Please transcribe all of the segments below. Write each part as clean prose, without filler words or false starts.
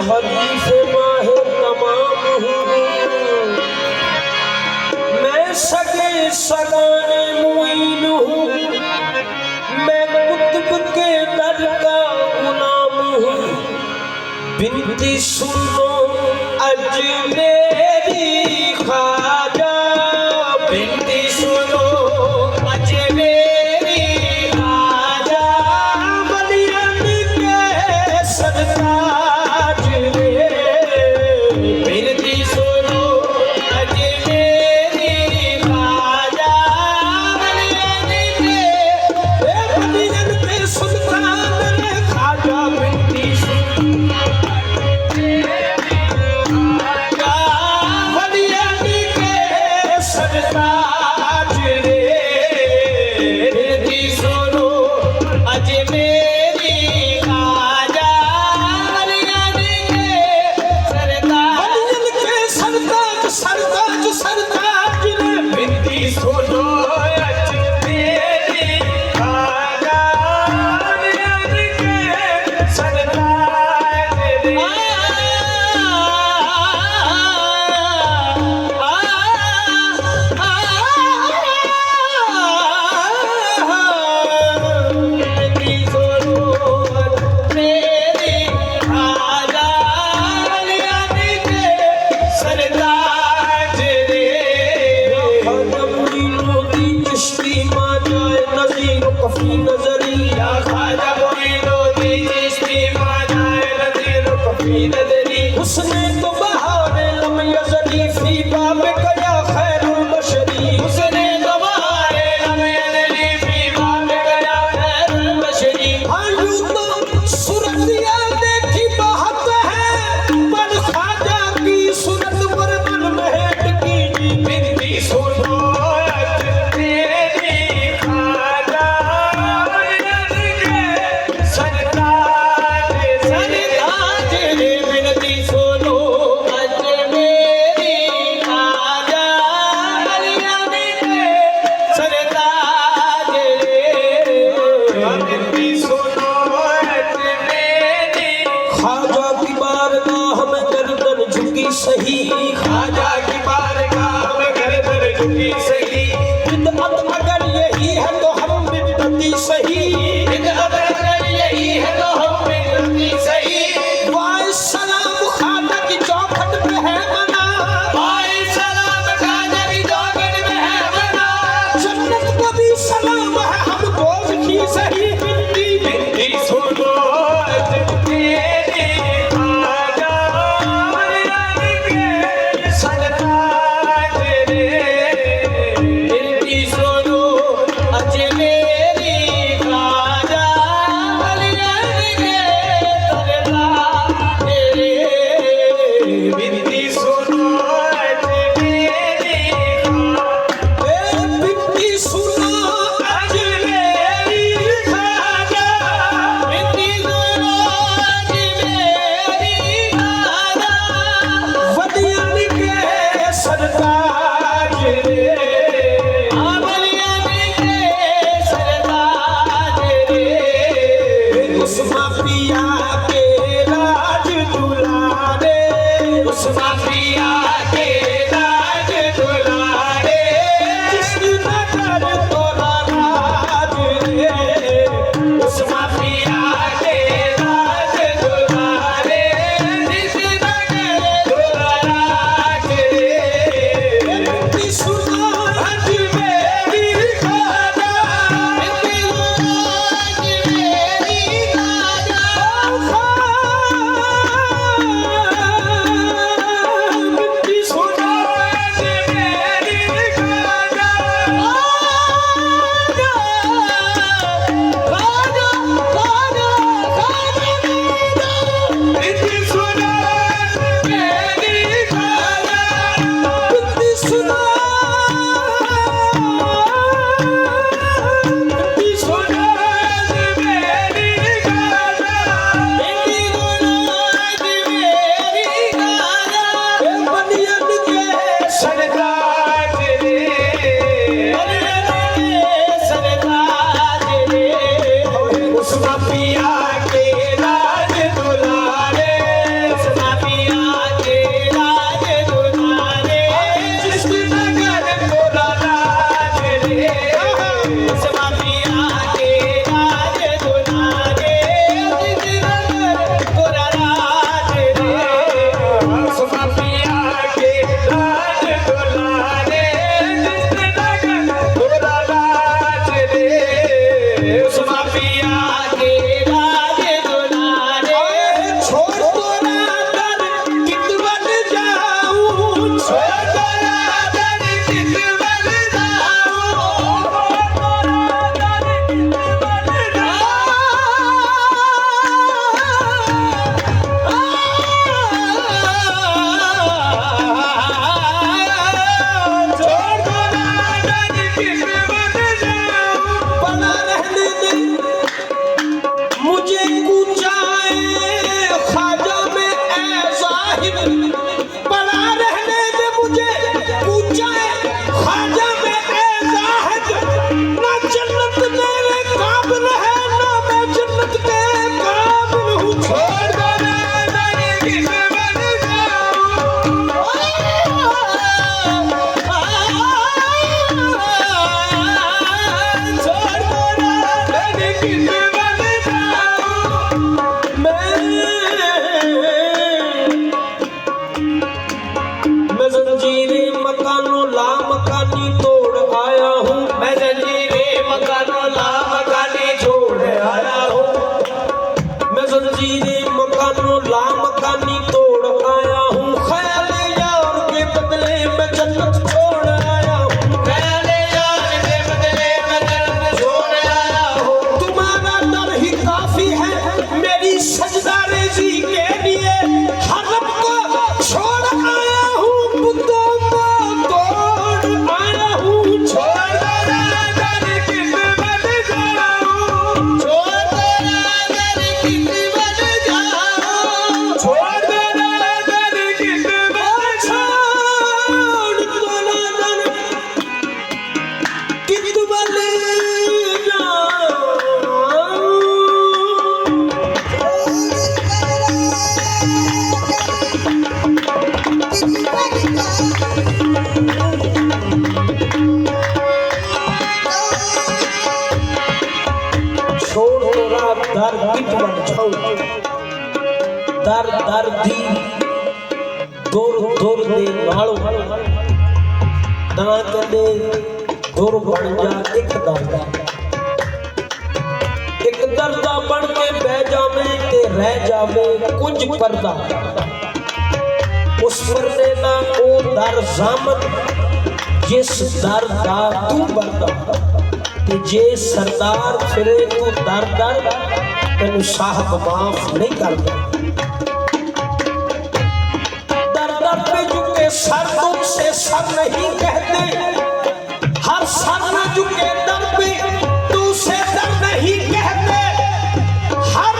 हदीस माहे तमाम हूँ, मैं सगे सगाने मुईन हूँ, मैं कुतुब के दर का गुलाम हूँ। बिनती सुनो अजमेरी ख्वाजा, बिनती सुनो अजमेरी ख्वाजा, मलियन के सरताज रे। बिनती सुनो अजमेरी ख्वाजा, मलियन के सुल्तान रे ख्वाजा। बिनती सुनो सरताज रे। बिनती सुनो अजमेरी ख्वाजा, मलियन के सरताज, सरताज सरताज रे। बिनती सुनो अजमेरी ख्वाजा, मलियन के सरताज रे। कफी नजरिया ख्वाजा मोइनुद्दीन चिश्ती मानाए नज़ीर कफी नजरी। उसने तो बहारे लम यज़दी फी बाब कया खैरुल बशरी, उसने तो बहारे लम यज़दी फी बाब कया खैरुल बशरी। हाँ यूं तो सूरतिया देखी बहुत है, पर ख्वाजा की सूरत पर मन महक की। बिनती सुनो सरताज रे। बिनती सुनो लामकानी तोड़ आया हूँ, ख्याल यार के बदले में जन्नत छोड़ आया हूँ, ख्याल यार के बदले में जन्नत छोड़ आया हूँ। तुम्हारा डर ही काफी है मेरी सजदा रेजी के लिए, हरम को छोड़ आया हूँ, बुतों को तोड़ आया हूँ, छोड़ दर दर दी दुर दुर दे नालों ना कदे दुर बन जा एक दर्दा बन के बह जावे ते रह जावे कुछ पर्दा, उस पर्दे दा ओ दर जामन जिस दर दा तू बरदा, ते जे सरदार फिरे तू दर दर तेनू साहब माफ नहीं करता। दर दर पे झुके सर तुमसे सर नहीं कहते, हर सर न झुके दर पे तू से दर नहीं कहते, हर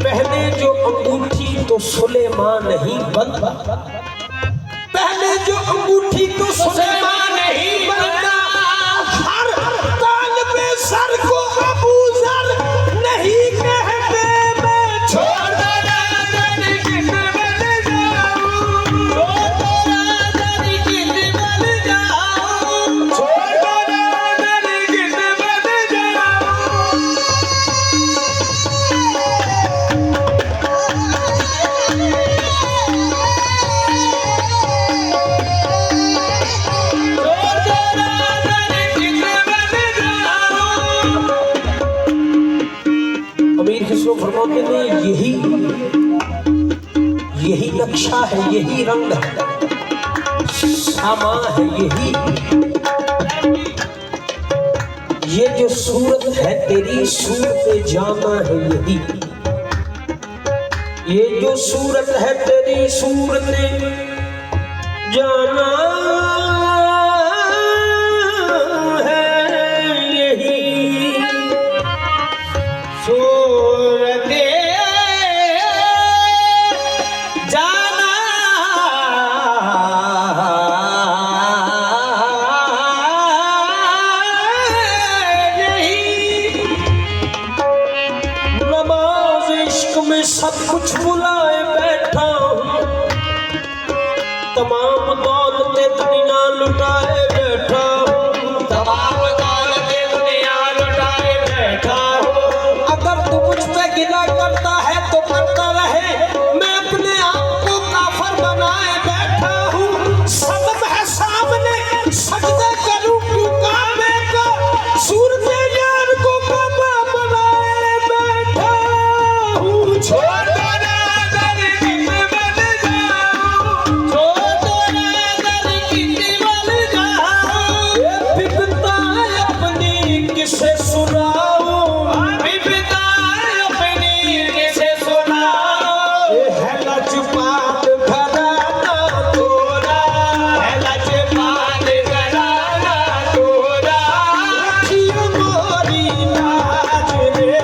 पहले जो अंगूठी तो सुलेमान नहीं बनता, पहले जो अंगूठी तो सुलेमान नहीं बनता, हर ताल पे सर को अबू जर नहीं कहते। मैं छोड़ दर कित बन जाऊं, छोड़ दर कित बन जाऊं, छोड़ दर कित बन जाऊं। अमीर खुसरो फरमाते हैं यही नक्शा है, यही रंग है, सामा है यही, ये जो सूरत है तेरी सूरत जाना है यही, ये जो सूरत है तेरी सूरत जाना है यही, सूरत जाना यही, नमाज इश्क में सब कुछ भुलाए बैठा हूँ, तमाम दौलतें दुनिया लुटाए बैठा हूँ, तमाम दौलतें दुनिया लुटाए बैठा हूँ। अगर तू मुझ पे गिला करता है तो करता रहे, मैं अपने आप को काफर बनाए बैठा हूँ, सबब है सामने सजदे करूँ क्यों काबे का, सूरत यार को बाबा बनाए बैठा हूँ, छोड़ दो ना दर कित बन जाऊं, छोड़ दो ना दर कित बन जाऊं। ये बिपता अपनी किसे सुनाऊं, बिपता अपनी किसे सुनाऊं। ये है लजपात घराना तोरा, है लजपात घराना तोरा, रखियो मोरी लाज रे,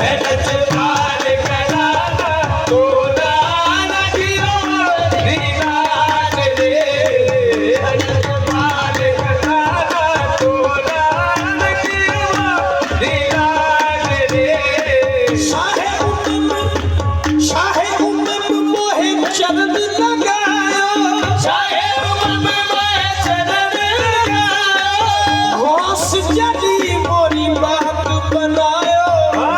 है लजपात घराना तोरा, रखियो मोरी लाज रे, है लजपात घराना तोरा, रखियो मोरी लाज रे। शाहे उम्म मोहे चरण लगायो, शाहे उम्म मोहे चरण लगायो, होश जदी मोरी बात बनायो,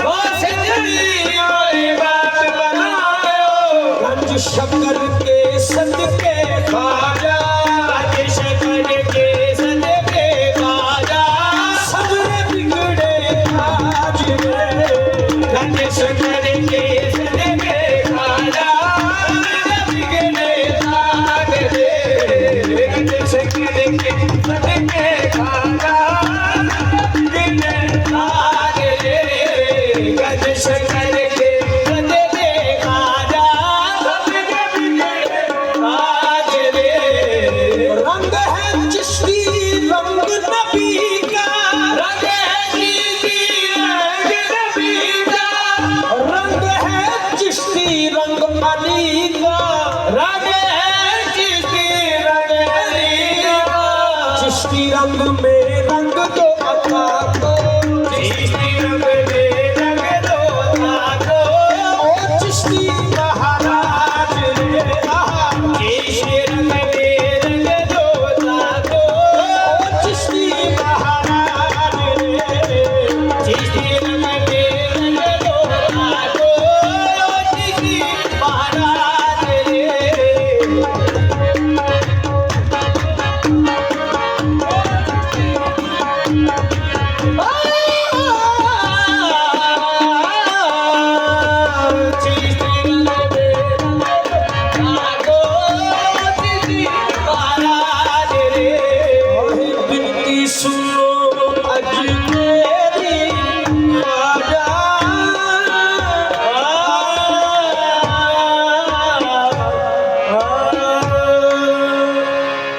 होश जदी मोरी बात बनायो, गंज शक्कर के सदके खाजा, गंज शक्कर के सदके खाजा, सबरे बिगड़े आज रे, गंज शक्कर के सदके रंग अली का रंग है चिश्ती रंग अली का चिश्ती रंग में रंग दो अता को चिश्ती रंग में रंग दो अता को ओ चिश्ती बहार